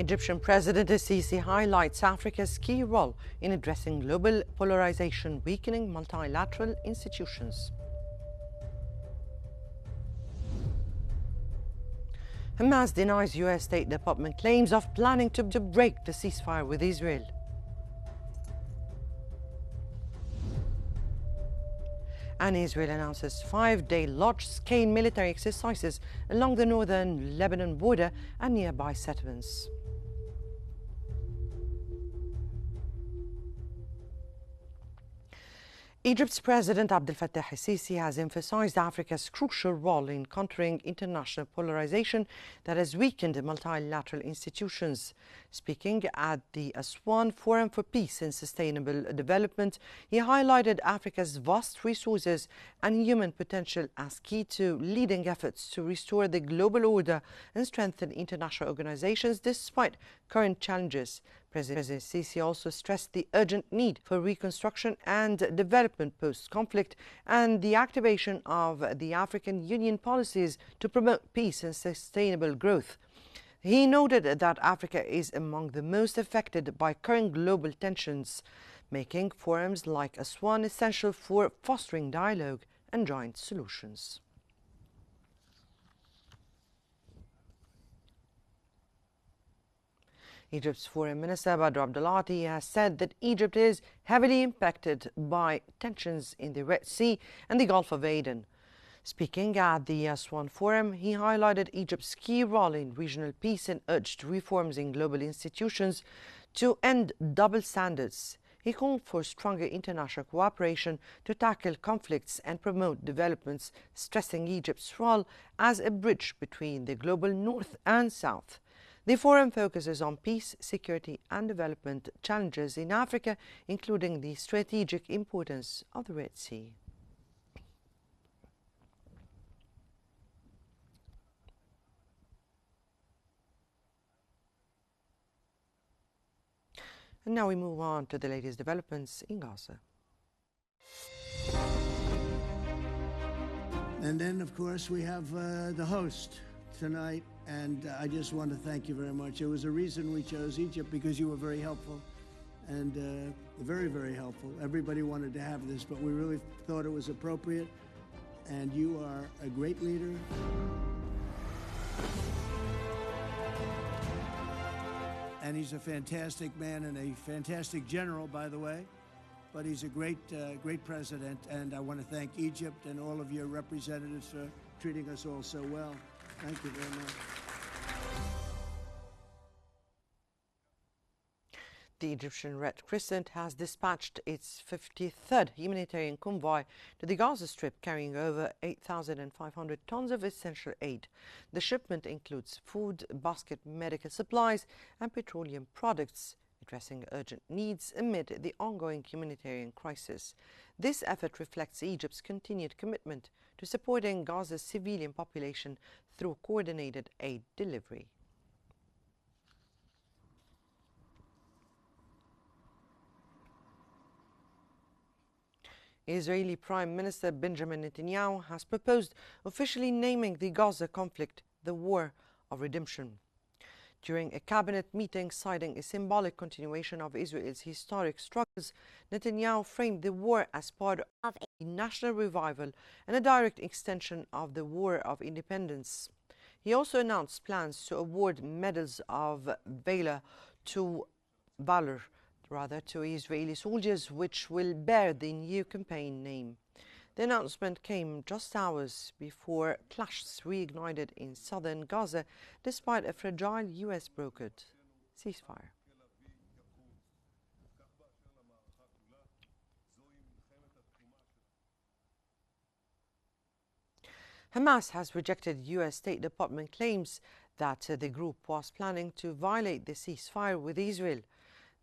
Egyptian President Sisi highlights Africa's key role in addressing global polarization, weakening multilateral institutions. Hamas denies U.S. State Department claims of planning to break the ceasefire with Israel. And Israel announces 5-day large-scale military exercises along the northern Lebanon border and nearby settlements. Egypt's President Abdel Fattah el-Sisi has emphasized Africa's crucial role in countering international polarization that has weakened multilateral institutions. Speaking at the Aswan Forum for Peace and Sustainable Development, he highlighted Africa's vast resources and human potential as key to leading efforts to restore the global order and strengthen international organizations despite current challenges. President Sisi also stressed the urgent need for reconstruction and development post-conflict and the activation of the African Union policies to promote peace and sustainable growth. He noted that Africa is among the most affected by current global tensions, making forums like Aswan essential for fostering dialogue and joint solutions. Egypt's Foreign Minister Badr Abdulati has said that Egypt is heavily impacted by tensions in the Red Sea and the Gulf of Aden. Speaking at the Aswan Forum, he highlighted Egypt's key role in regional peace and urged reforms in global institutions to end double standards. He called for stronger international cooperation to tackle conflicts and promote developments, stressing Egypt's role as a bridge between the global north and south. The forum focuses on peace, security and development challenges in Africa, including the strategic importance of the Red Sea. And now we move on to the latest developments in Gaza. And then, of course, we have the host tonight, and I just want to thank you very much. There was a reason we chose Egypt, because you were very helpful and very, very helpful. Everybody wanted to have this, but we really thought it was appropriate, and you are a great leader. And he's a fantastic man and a fantastic general, by the way. But he's a great president, and I want to thank Egypt and all of your representatives for treating us all so well. Thank you very much. The Egyptian Red Crescent has dispatched its 53rd humanitarian convoy to the Gaza Strip, carrying over 8,500 tons of essential aid. The shipment includes food, basket medical supplies and petroleum products, addressing urgent needs amid the ongoing humanitarian crisis. This effort reflects Egypt's continued commitment to supporting Gaza's civilian population through coordinated aid delivery. Israeli Prime Minister Benjamin Netanyahu has proposed officially naming the Gaza conflict the War of Redemption. During a cabinet meeting citing a symbolic continuation of Israel's historic struggles, Netanyahu framed the war as part of a national revival and a direct extension of the War of Independence. He also announced plans to award medals of valor to Israeli soldiers, which will bear the new campaign name. The announcement came just hours before clashes reignited in southern Gaza, despite a fragile US-brokered ceasefire. Hamas has rejected US State Department claims that the group was planning to violate the ceasefire with Israel.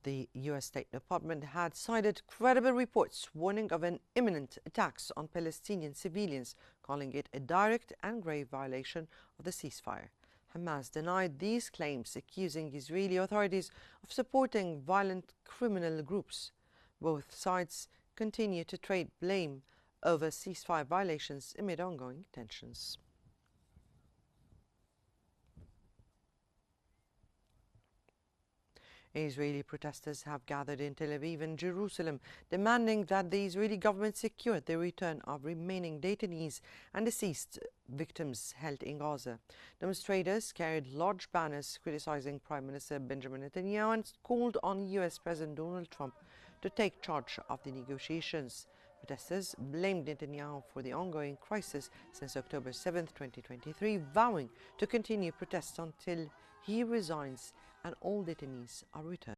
The US State Department had cited credible reports warning of an imminent attacks on Palestinian civilians, calling it a direct and grave violation of the ceasefire. Hamas denied these claims, accusing Israeli authorities of supporting violent criminal groups. Both sides continue to trade blame over ceasefire violations amid ongoing tensions. Israeli protesters have gathered in Tel Aviv and Jerusalem, demanding that the Israeli government secure the return of remaining detainees and deceased victims held in Gaza. Demonstrators carried large banners criticizing Prime Minister Benjamin Netanyahu and called on US President Donald Trump to take charge of the negotiations. Protesters blamed Netanyahu for the ongoing crisis since October 7, 2023, vowing to continue protests until he resigns and all detainees are returned.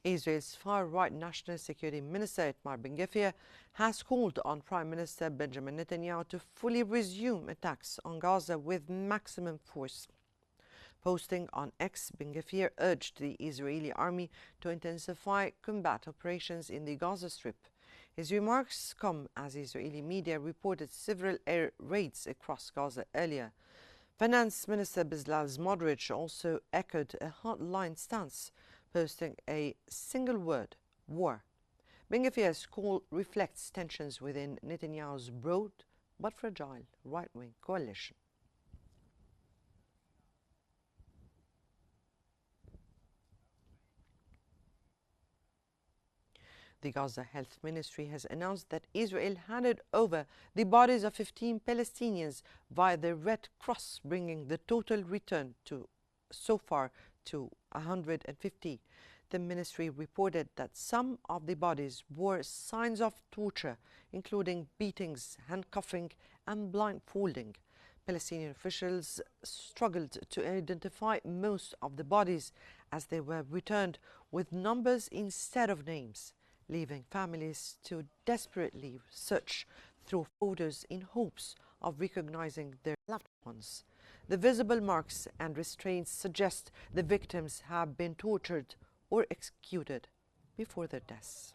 Israel's far-right National Security Minister Itamar Ben-Gvir has called on Prime Minister Benjamin Netanyahu to fully resume attacks on Gaza with maximum force. Posting on X, Ben-Gvir urged the Israeli army to intensify combat operations in the Gaza Strip. His remarks come as Israeli media reported several air raids across Gaza earlier. Finance Minister Bezalel Smotrich also echoed a hardline stance, posting a single word: war. Ben-Gvir's call reflects tensions within Netanyahu's broad but fragile right-wing coalition. The Gaza Health Ministry has announced that Israel handed over the bodies of 15 Palestinians via the Red Cross, bringing the total return so far to 150. The ministry reported that some of the bodies bore signs of torture, including beatings, handcuffing, and blindfolding. Palestinian officials struggled to identify most of the bodies as they were returned with numbers instead of names, leaving families to desperately search through photos in hopes of recognizing their loved ones. The visible marks and restraints suggest the victims have been tortured or executed before their deaths.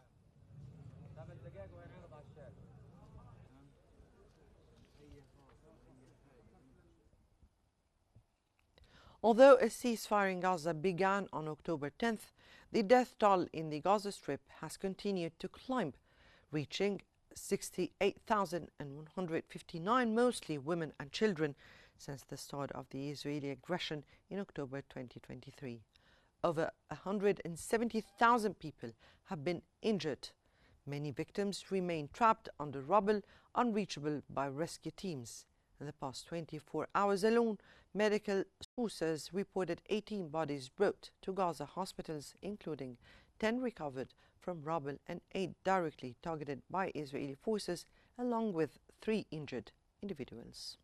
Although a ceasefire in Gaza began on October 10th, the death toll in the Gaza Strip has continued to climb, reaching 68,159, mostly women and children, since the start of the Israeli aggression in October 2023. Over 170,000 people have been injured. Many victims remain trapped under rubble, unreachable by rescue teams. In the past 24 hours alone, medical sources reported 18 bodies brought to Gaza hospitals, including 10 recovered from rubble and 8 directly targeted by Israeli forces, along with 3 injured individuals.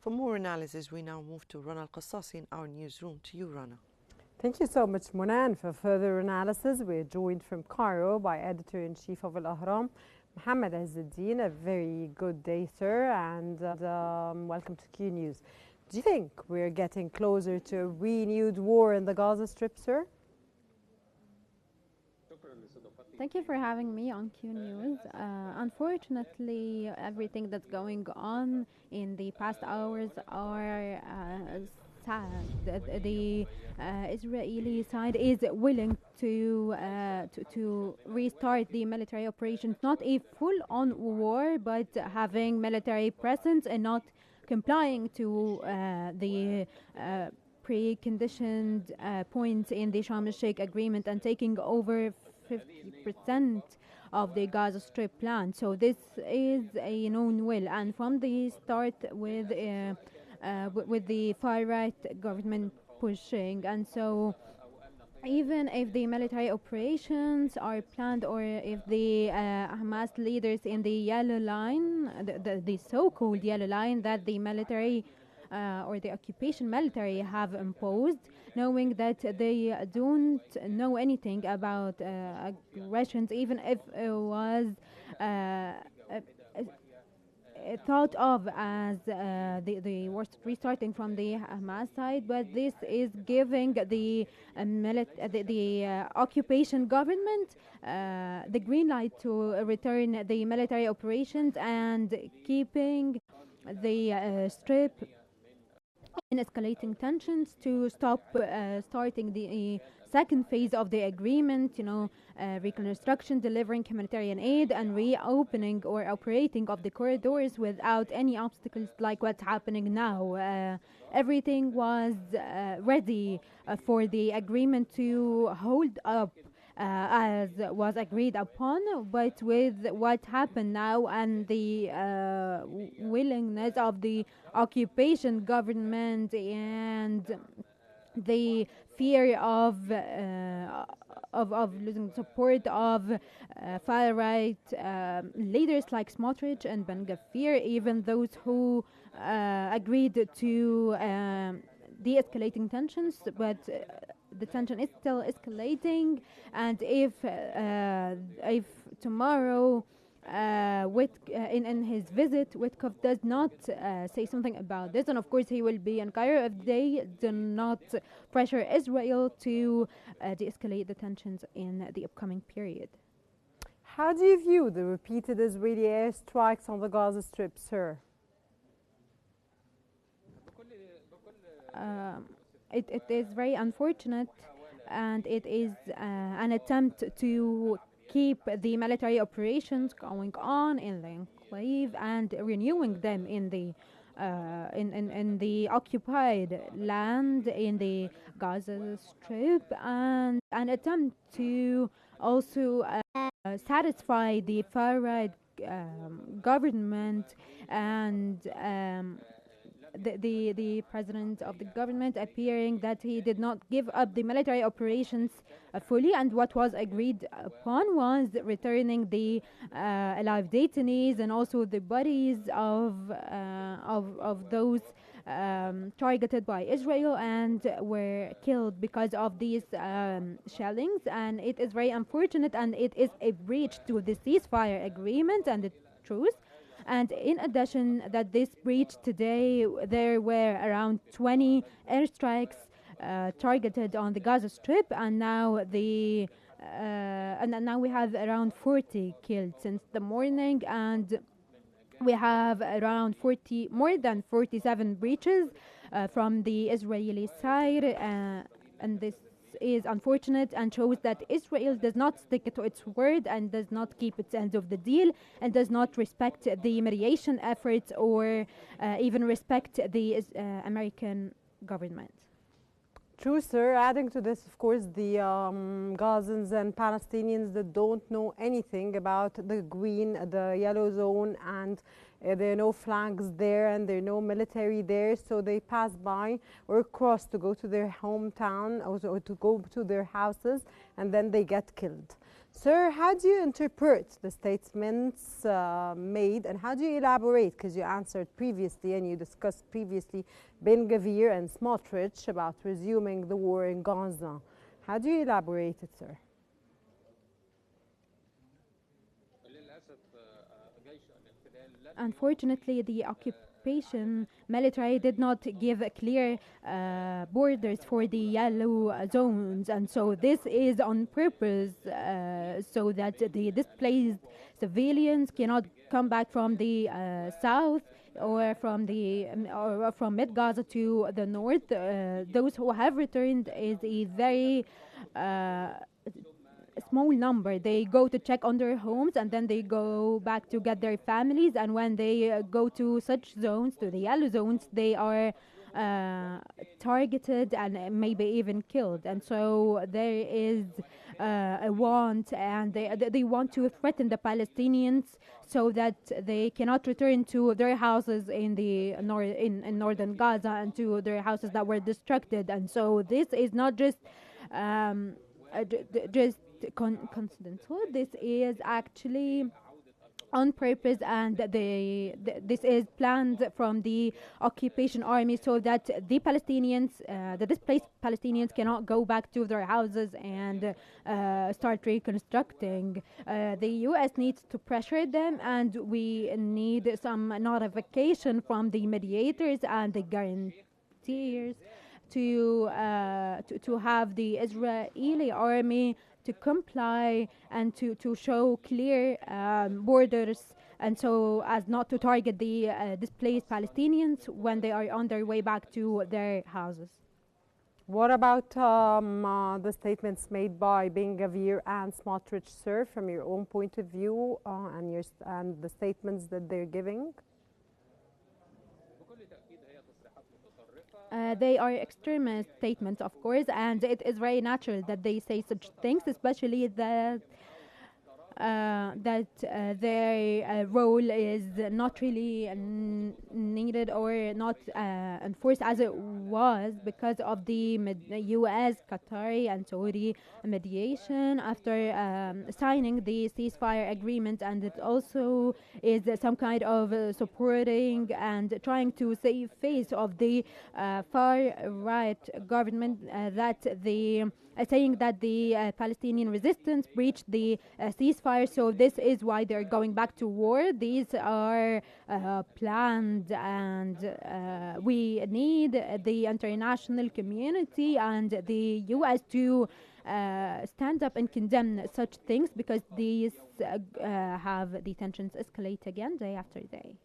For more analysis, we now move to Rana Al-Qassasi in our newsroom. To you, Rana. Thank you so much, Mona. And for further analysis, we're joined from Cairo by Editor-in-Chief of Al-Ahram, Mohammed Azzuddin. A very good day, sir, and welcome to Qnews. Do you think we're getting closer to a renewed war in the Gaza Strip, sir? Thank you for having me on Qnews. Unfortunately, everything that's going on in the past hours are sad. The Israeli side is willing to restart the military operations, not a full-on war, but having military presence and not complying to the preconditioned points in the Sharm el-Sheikh agreement and taking over 50% of the Gaza Strip plan. So this is a known will, and from the start with the far-right government pushing, and so even if the military operations are planned, or if the Hamas leaders in the yellow line, the so-called yellow line that the military or the occupation military have imposed, knowing that they don't know anything about aggressions, even if it was thought of as the restarting from the Hamas side, but this is giving the occupation government the green light to return the military operations and keeping the strip escalating tensions, to stop starting the second phase of the agreement, reconstruction, delivering humanitarian aid, and reopening or operating of the corridors without any obstacles like what's happening now. Everything was ready for the agreement to hold up as was agreed upon, but with what happened now and the willingness of the occupation government and the fear of losing support of far-right leaders like Smotrich and Ben Gvir, even those who agreed to de-escalating tensions, but the tension is still escalating. And if tomorrow in his visit, Witkoff does not say something about this, and of course he will be in Cairo if they do not pressure Israel to de-escalate the tensions in the upcoming period. How do you view the repeated Israeli airstrikes on the Gaza Strip, sir? It is very unfortunate, and it is an attempt to keep the military operations going on in the enclave and renewing them in the occupied land in the Gaza Strip, and an attempt to also satisfy the far-right government and the president of the government appearing that he did not give up the military operations fully, and what was agreed upon was returning the alive detainees and also the bodies of those targeted by Israel and were killed because of these shellings. And it is very unfortunate, and it is a breach to the ceasefire agreement and the truce. And in addition, that this breach today, there were around 20 airstrikes targeted on the Gaza Strip, and now now we have around 40 killed since the morning, and we have around more than 47 breaches from the Israeli side, and this is unfortunate and shows that Israel does not stick to its word and does not keep its end of the deal and does not respect the mediation efforts or even respect the American government. True, sir. Adding to this, of course, the Gazans and Palestinians that don't know anything about the green, the yellow zone, and there are no flags there and there are no military there, so they pass by or cross to go to their hometown or to go to their houses, and then they get killed. Sir, how do you interpret the statements made, and how do you elaborate, because you answered previously and you discussed previously Ben Gvir and Smotrich about resuming the war in Gaza. How do you elaborate it, sir? Unfortunately, the occupation military did not give clear borders for the yellow zones, and so this is on purpose so that the displaced civilians cannot come back from the south or from mid Gaza to the north. Those who have returned is a very small number. They go to check on their homes and then they go back to get their families, and when they go to such zones, to the yellow zones, they are targeted and maybe even killed. And so there is a want, and they want to threaten the Palestinians so that they cannot return to their houses in the in northern Gaza and to their houses that were destructed. And so this is not just coincidental. This is actually on purpose, and this is planned from the occupation army so that the Palestinians, the displaced Palestinians, cannot go back to their houses and start reconstructing. The U.S. needs to pressure them, and we need some notification from the mediators and the guarantors to have the Israeli army to comply and to show clear borders and so as not to target the displaced Palestinians when they are on their way back to their houses. What about the statements made by Ben Gvir and Smotrich, sir, from your own point of view and the statements that they're giving? They are extremist statements, of course, and it is very natural that they say such things, especially that their role is not really needed or not enforced as it was because of the US, Qatari and Saudi mediation after signing the ceasefire agreement, and it also is some kind of supporting and trying to save face of the far right government that the saying that the Palestinian resistance breached the ceasefire, so this is why they're going back to war. These are planned, and we need the international community and the US to stand up and condemn such things, because these have the tensions escalate again day after day.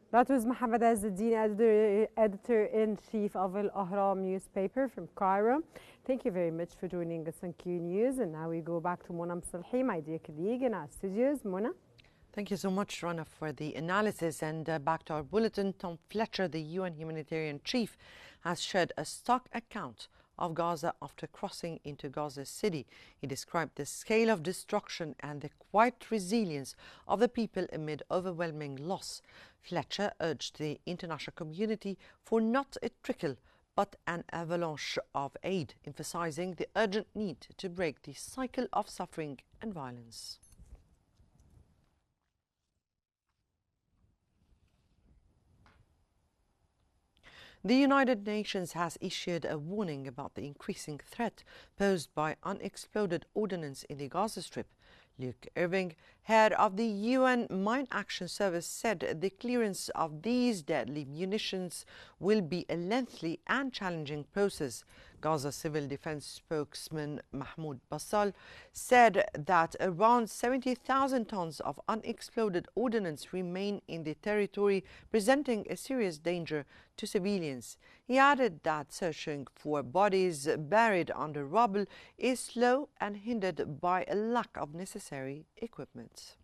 That was Mohammed Azzeddine, editor-in-chief of Al Ahram newspaper from Cairo. Thank you very much for joining us on Qnews. And now we go back to Mona Msalhi, my dear colleague in our studios. Mona? Thank you so much, Rana, for the analysis. And back to our bulletin, Tom Fletcher, the UN humanitarian chief, has shared a stock account of Gaza after crossing into Gaza City. He described the scale of destruction and the quiet resilience of the people amid overwhelming loss. Fletcher urged the international community for not a trickle but an avalanche of aid, emphasizing the urgent need to break the cycle of suffering and violence. The United Nations has issued a warning about the increasing threat posed by unexploded ordnance in the Gaza Strip. Luke Irving, head of the UN Mine Action Service, said the clearance of these deadly munitions will be a lengthy and challenging process. Gaza Civil Defense spokesman Mahmoud Bassal said that around 70,000 tons of unexploded ordnance remain in the territory, presenting a serious danger to civilians. He added that searching for bodies buried under rubble is slow and hindered by a lack of necessary equipment.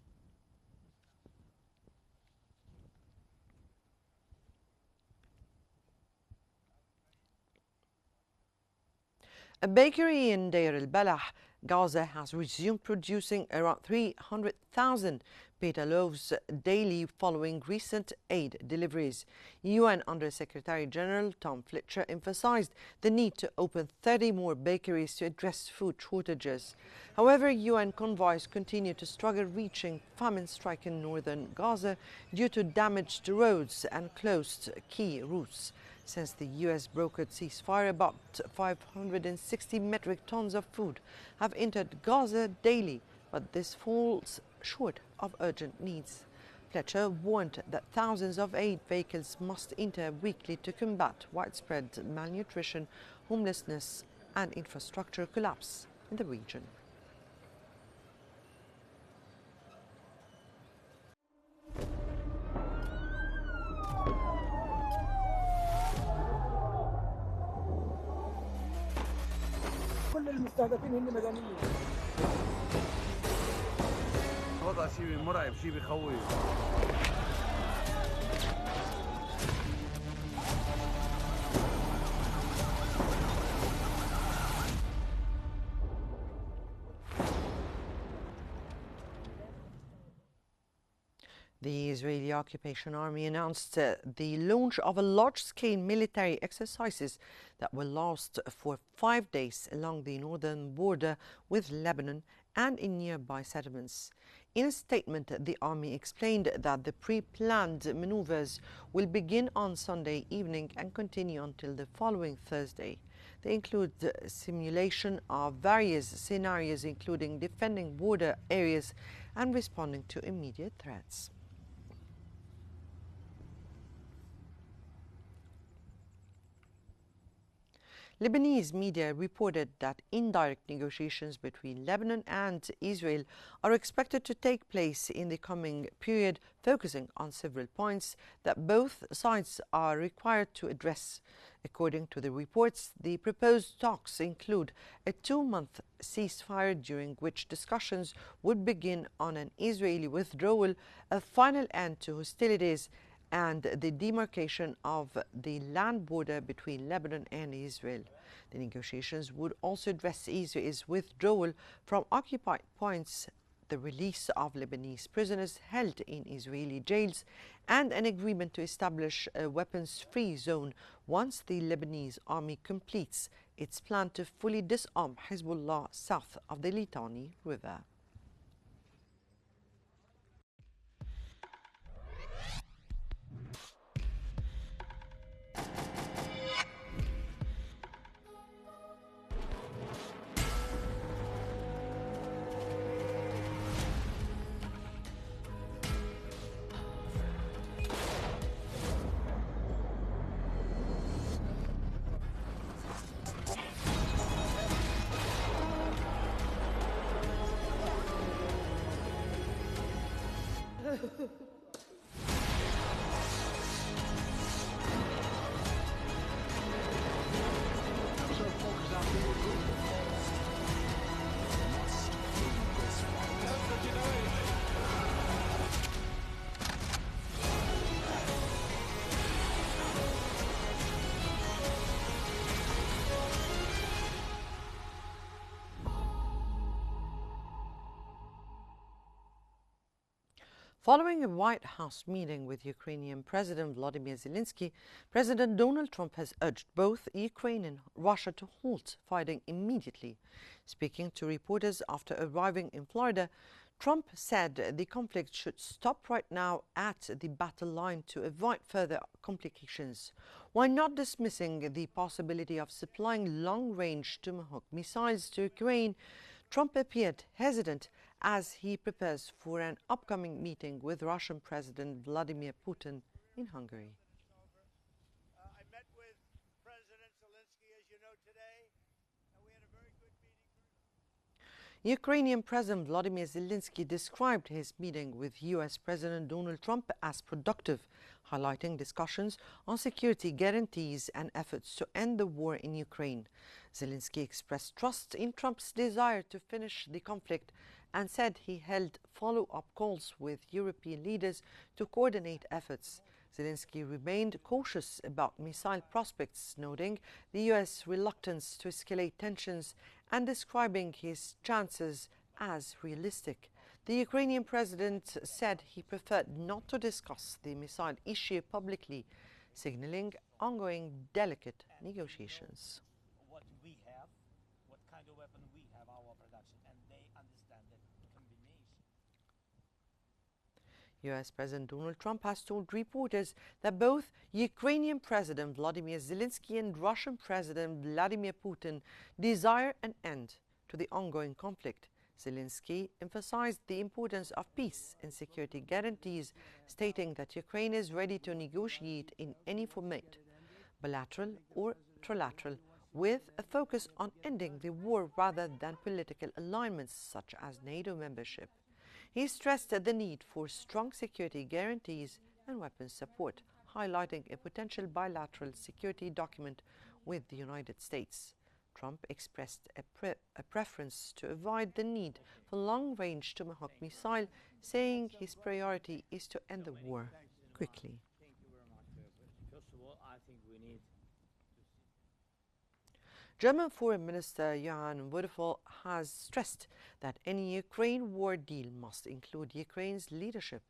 A bakery in Deir el-Balah, Gaza, has resumed producing around 300,000 pita loaves daily following recent aid deliveries. UN Under-Secretary General Tom Fletcher emphasized the need to open 30 more bakeries to address food shortages. However, UN convoys continue to struggle reaching famine-stricken northern Gaza due to damaged roads and closed key routes. Since the US brokered ceasefire, about 560 metric tons of food have entered Gaza daily, but this falls short of urgent needs. Fletcher warned that thousands of aid vehicles must enter weekly to combat widespread malnutrition, homelessness, and infrastructure collapse in the region. كل المستهدفين هن مدنيين. وضع شيء مرعب، شيء بخوف. The Israeli Occupation Army announced the launch of a large-scale military exercises that will last for 5 days along the northern border with Lebanon and in nearby settlements. In a statement, the army explained that the pre-planned maneuvers will begin on Sunday evening and continue until the following Thursday. They include the simulation of various scenarios, including defending border areas and responding to immediate threats. Lebanese media reported that indirect negotiations between Lebanon and Israel are expected to take place in the coming period, focusing on several points that both sides are required to address. According to the reports, the proposed talks include a 2-month ceasefire during which discussions would begin on an Israeli withdrawal, a final end to hostilities, and the demarcation of the land border between Lebanon and Israel. The negotiations would also address Israel's withdrawal from occupied points, the release of Lebanese prisoners held in Israeli jails, and an agreement to establish a weapons-free zone once the Lebanese army completes its plan to fully disarm Hezbollah south of the Litani River. Following a White House meeting with Ukrainian President Vladimir Zelensky, President Donald Trump has urged both Ukraine and Russia to halt fighting immediately. Speaking to reporters after arriving in Florida, Trump said the conflict should stop right now at the battle line to avoid further complications. While not dismissing the possibility of supplying long-range Tomahawk missiles to Ukraine, Trump appeared hesitant as he prepares for an upcoming meeting with Russian President Vladimir Putin in Hungary. I met with President Zelensky, as you know, today, and we had a very good meeting. Ukrainian President Vladimir Zelensky described his meeting with US President Donald Trump as productive, highlighting discussions on security guarantees and efforts to end the war in Ukraine. Zelensky expressed trust in Trump's desire to finish the conflict and said he held follow-up calls with European leaders to coordinate efforts. Zelensky remained cautious about missile prospects, noting the US reluctance to escalate tensions and describing his chances as realistic. The Ukrainian president said he preferred not to discuss the missile issue publicly, signaling ongoing delicate negotiations. What we have, what kind of weapon we have, our production, and they understand the combination. US President Donald Trump has told reporters that both Ukrainian President Vladimir Zelensky and Russian President Vladimir Putin desire an end to the ongoing conflict. Zelensky emphasized the importance of peace and security guarantees, stating that Ukraine is ready to negotiate in any format, bilateral or trilateral, with a focus on ending the war rather than political alignments such as NATO membership. He stressed the need for strong security guarantees and weapons support, highlighting a potential bilateral security document with the United States. Trump expressed a preference to avoid the need for long-range Tomahawk missile, saying his priority is to end the war quickly. Thank you very much. First of all, I think we need German Foreign Minister Johann Würfel has stressed that any Ukraine war deal must include Ukraine's leadership.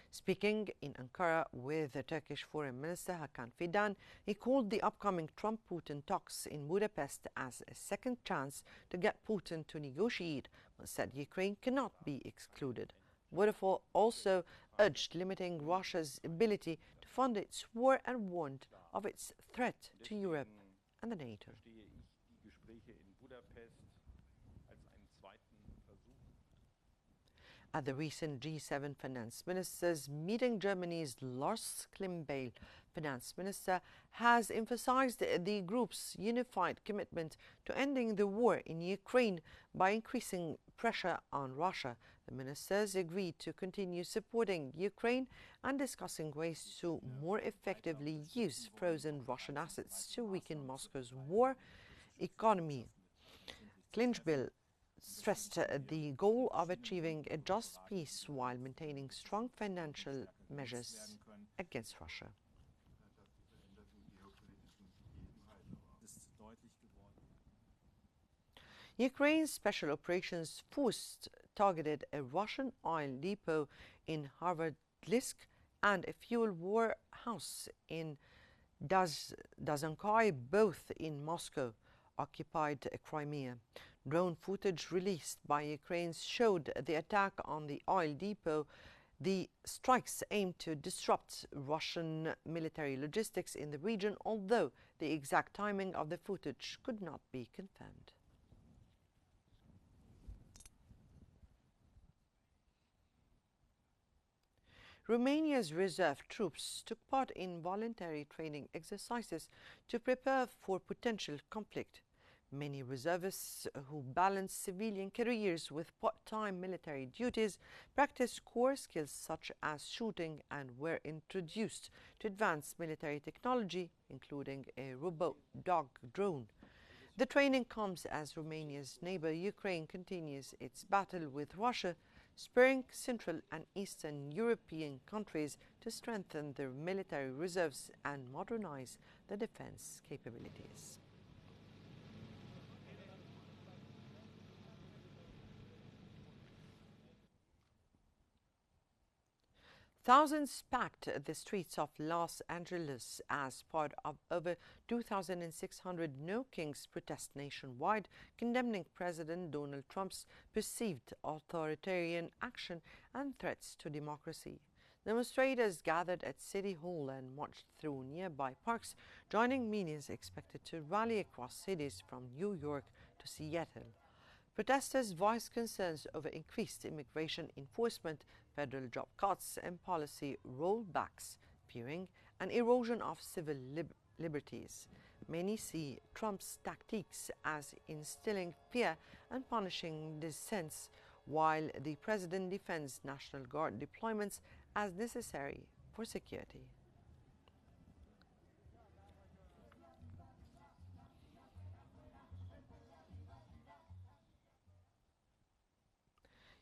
Speaking in Ankara with the Turkish Foreign Minister Hakan Fidan, he called the upcoming Trump-Putin talks in Budapest as a second chance to get Putin to negotiate, but said Ukraine cannot be excluded. Würfel also urged limiting Russia's ability to fund its war and warned of its threat to Europe and the NATO. At the recent G7 finance ministers meeting, Germany's Lars Klingbeil Finance Minister has emphasized the group's unified commitment to ending the war in Ukraine by increasing pressure on Russia. The ministers agreed to continue supporting Ukraine and discussing ways to more effectively use frozen Russian assets to weaken Moscow's war economy. Klingbeil stressed the goal of achieving a just peace while maintaining strong financial measures against Russia. Ukraine's Special Operations Force targeted a Russian oil depot in Novorossiysk and a fuel warehouse in Dazankai, both in Moscow occupied Crimea. Drone footage released by Ukraine showed the attack on the oil depot. The strikes aimed to disrupt Russian military logistics in the region, although the exact timing of the footage could not be confirmed. Romania's reserve troops took part in voluntary training exercises to prepare for potential conflict. Many reservists who balance civilian careers with part-time military duties practice core skills such as shooting and were introduced to advanced military technology, including a robot dog drone. The training comes as Romania's neighbor Ukraine continues its battle with Russia, spurring Central and Eastern European countries to strengthen their military reserves and modernize their defense capabilities. Thousands packed the streets of Los Angeles as part of over 2,600 No Kings protests nationwide, condemning President Donald Trump's perceived authoritarian action and threats to democracy. Demonstrators gathered at City Hall and marched through nearby parks, joining millions expected to rally across cities from New York to Seattle. Protesters voiced concerns over increased immigration enforcement, federal job cuts, and policy rollbacks, fearing an erosion of civil liberties. Many see Trump's tactics as instilling fear and punishing dissent, while the president defends National Guard deployments as necessary for security.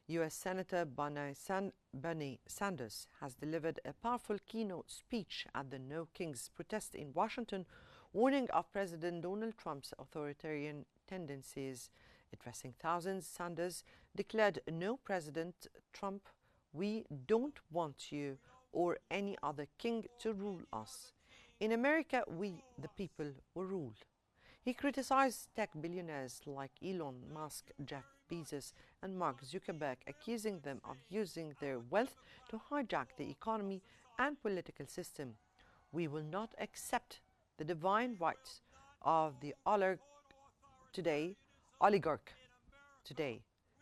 U.S. Senator Bernie Sanders has delivered a powerful keynote speech at the No Kings protest in Washington, warning of President Donald Trump's authoritarian tendencies. Addressing thousands, Sanders declared, "No, President Trump, we don't want you or any other king to rule us. In America, we, the people, will rule." He criticized tech billionaires like Elon Musk, Jeff Bezos, and Mark Zuckerberg, accusing them of using their wealth to hijack the economy and political system. "We will not accept the divine rights of the oligarch today,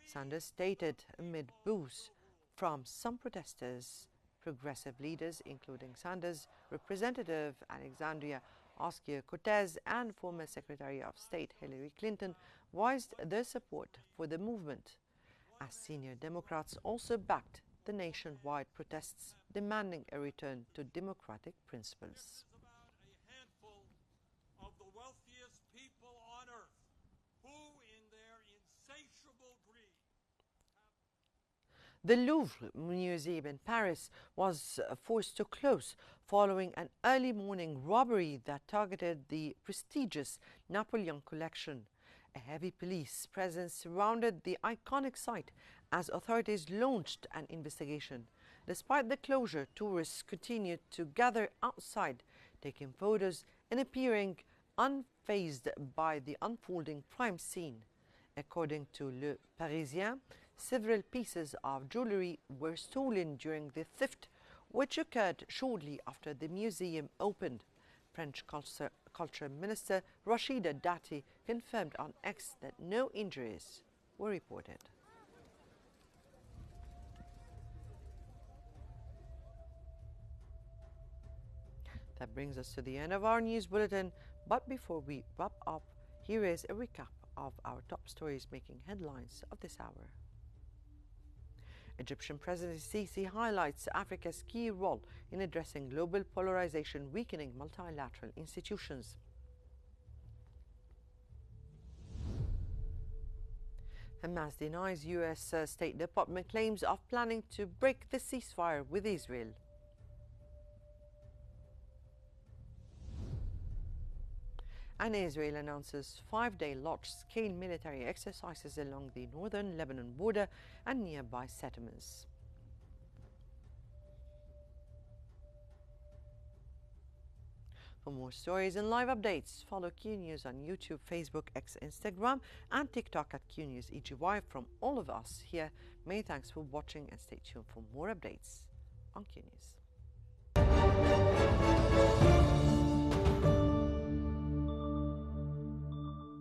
Sanders stated amid boos from some protesters. Progressive leaders, including Sanders' representative Alexandria Ocasio-Cortez and former Secretary of State Hillary Clinton, voiced their support for the movement, as senior Democrats also backed the nationwide protests demanding a return to democratic principles. Of the wealthiest people on earth, who in their insatiable greed. The Louvre Museum in Paris was forced to close following an early morning robbery that targeted the prestigious Napoleon collection. A heavy police presence surrounded the iconic site as authorities launched an investigation. Despite the closure, tourists continued to gather outside, taking photos and appearing unfazed by the unfolding crime scene. According to Le Parisien, several pieces of jewelry were stolen during the theft, which occurred shortly after the museum opened. French Culture Minister Rachida Dati confirmed on X that no injuries were reported. That brings us to the end of our news bulletin. But before we wrap up, here is a recap of our top stories making headlines of this hour. Egyptian President Sisi highlights Africa's key role in addressing global polarization, weakening multilateral institutions. Hamas denies U.S. State Department claims of planning to break the ceasefire with Israel. And Israel announces 5-day large-scale military exercises along the northern Lebanon border and nearby settlements. For more stories and live updates, follow Qnews on YouTube, Facebook, X, Instagram, and TikTok at Qnews EGY. From all of us here, many thanks for watching and stay tuned for more updates on Qnews.